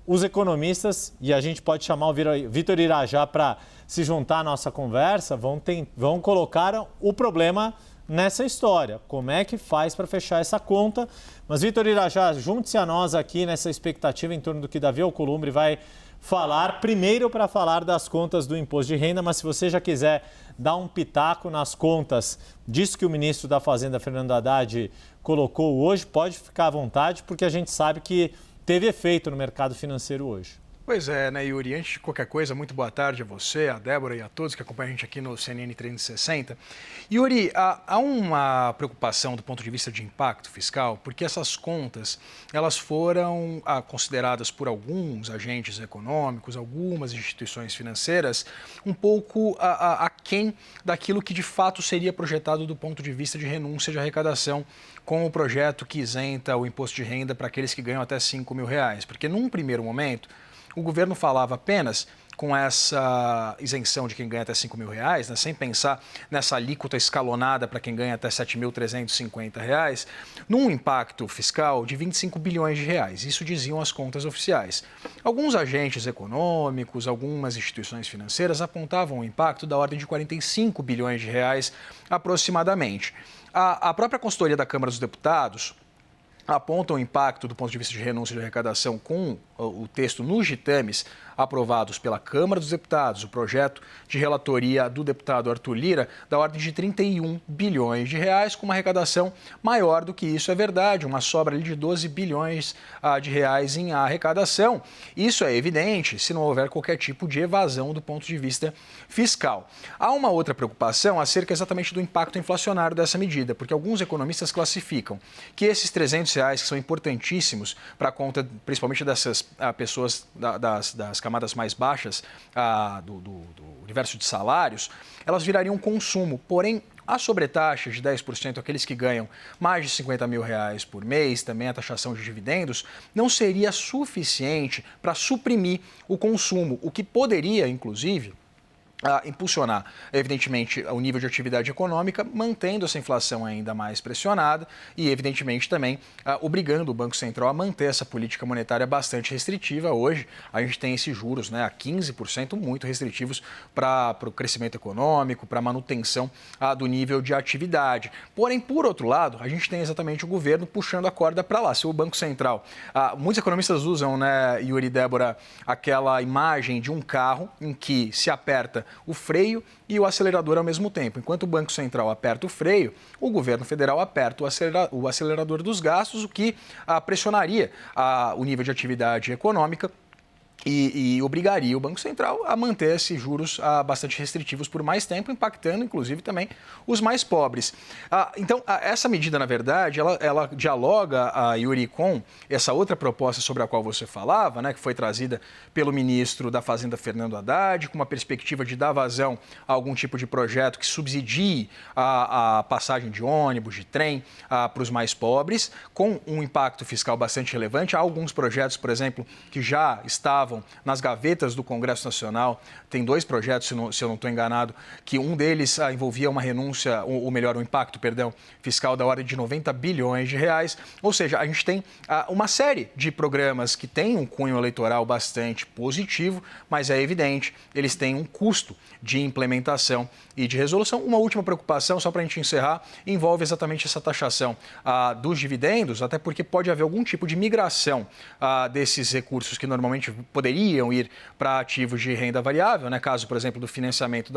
os economistas, e a gente pode chamar o Vitor Irajá para se juntar à nossa conversa, vão colocar o problema nessa história. Como é que faz para fechar essa conta? Mas, Vitor Irajá, junte-se a nós aqui nessa expectativa em torno do que Davi Alcolumbre vai falar. Primeiro para falar das contas do imposto de renda, mas se você já quiser dar um pitaco nas contas disso que o ministro da Fazenda, Fernando Haddad, colocou hoje, pode ficar à vontade, porque a gente sabe que teve efeito no mercado financeiro hoje. Pois é, né, Yuri? Antes de qualquer coisa, muito boa tarde a você, a Débora e a todos que acompanham a gente aqui no CNN 360. Yuri, há uma preocupação do ponto de vista de impacto fiscal, porque essas contas, elas foram consideradas por alguns agentes econômicos, algumas instituições financeiras, um pouco aquém daquilo que de fato seria projetado do ponto de vista de renúncia de arrecadação com o projeto que isenta o imposto de renda para aqueles que ganham até R$5 mil. Porque num primeiro momento, o governo falava apenas com essa isenção de quem ganha até R$5 mil, né, sem pensar nessa alíquota escalonada para quem ganha até R$7.350, num impacto fiscal de R$25 bilhões. Isso diziam as contas oficiais. Alguns agentes econômicos, algumas instituições financeiras apontavam um impacto da ordem de R$45 bilhões aproximadamente. A própria consultoria da Câmara dos Deputados aponta o impacto do ponto de vista de renúncia de arrecadação com o texto nos ditames aprovados pela Câmara dos Deputados, o projeto de relatoria do deputado Arthur Lira, da ordem de R$31 bilhões, com uma arrecadação maior do que isso, é verdade, uma sobra ali de R$12 bilhões em arrecadação. Isso é evidente se não houver qualquer tipo de evasão do ponto de vista fiscal. Há uma outra preocupação acerca exatamente do impacto inflacionário dessa medida, porque alguns economistas classificam que esses R$300, que são importantíssimos para a conta, principalmente dessas pessoas das camadas mais baixas do universo de salários, elas virariam consumo. Porém, a sobretaxa de 10%, aqueles que ganham mais de R$50 mil por mês, também a taxação de dividendos, não seria suficiente para suprimir o consumo, o que poderia, inclusive, impulsionar, evidentemente, o nível de atividade econômica, mantendo essa inflação ainda mais pressionada e, evidentemente, também obrigando o Banco Central a manter essa política monetária bastante restritiva. Hoje, a gente tem esses juros a 15% muito restritivos para o crescimento econômico, para a manutenção do nível de atividade. Porém, por outro lado, a gente tem exatamente o governo puxando a corda para lá. Se o Banco Central... muitos economistas usam, né, Yuri e Débora, aquela imagem de um carro em que se aperta o freio e o acelerador ao mesmo tempo. Enquanto o Banco Central aperta o freio, o governo federal aperta o acelerador dos gastos, o que pressionaria o nível de atividade econômica e obrigaria o Banco Central a manter esses juros bastante restritivos por mais tempo, impactando, inclusive, também os mais pobres. Então, essa medida, na verdade, ela dialoga, Yuri, com essa outra proposta sobre a qual você falava, né, que foi trazida pelo ministro da Fazenda, Fernando Haddad, com uma perspectiva de dar vazão a algum tipo de projeto que subsidie a passagem de ônibus, de trem, para os mais pobres, com um impacto fiscal bastante relevante. Há alguns projetos, por exemplo, que já estavam nas gavetas do Congresso Nacional. Tem dois projetos, se eu não estou enganado, que um deles envolvia uma renúncia, ou melhor, um impacto, fiscal da ordem de R$90 bilhões. Ou seja, a gente tem uma série de programas que têm um cunho eleitoral bastante positivo, mas é evidente, eles têm um custo de implementação e de resolução. Uma última preocupação, só para a gente encerrar, envolve exatamente essa taxação dos dividendos, até porque pode haver algum tipo de migração desses recursos que normalmente poderiam ir para ativos de renda variável, né? Caso, por exemplo, do financiamento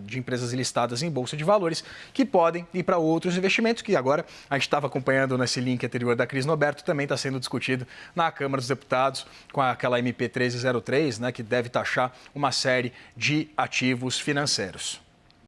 de empresas listadas em Bolsa de Valores, que podem ir para outros investimentos, que agora a gente estava acompanhando nesse link anterior da Cris Noberto, também está sendo discutido na Câmara dos Deputados, com aquela MP 1303, né, que deve taxar uma série de ativos financeiros.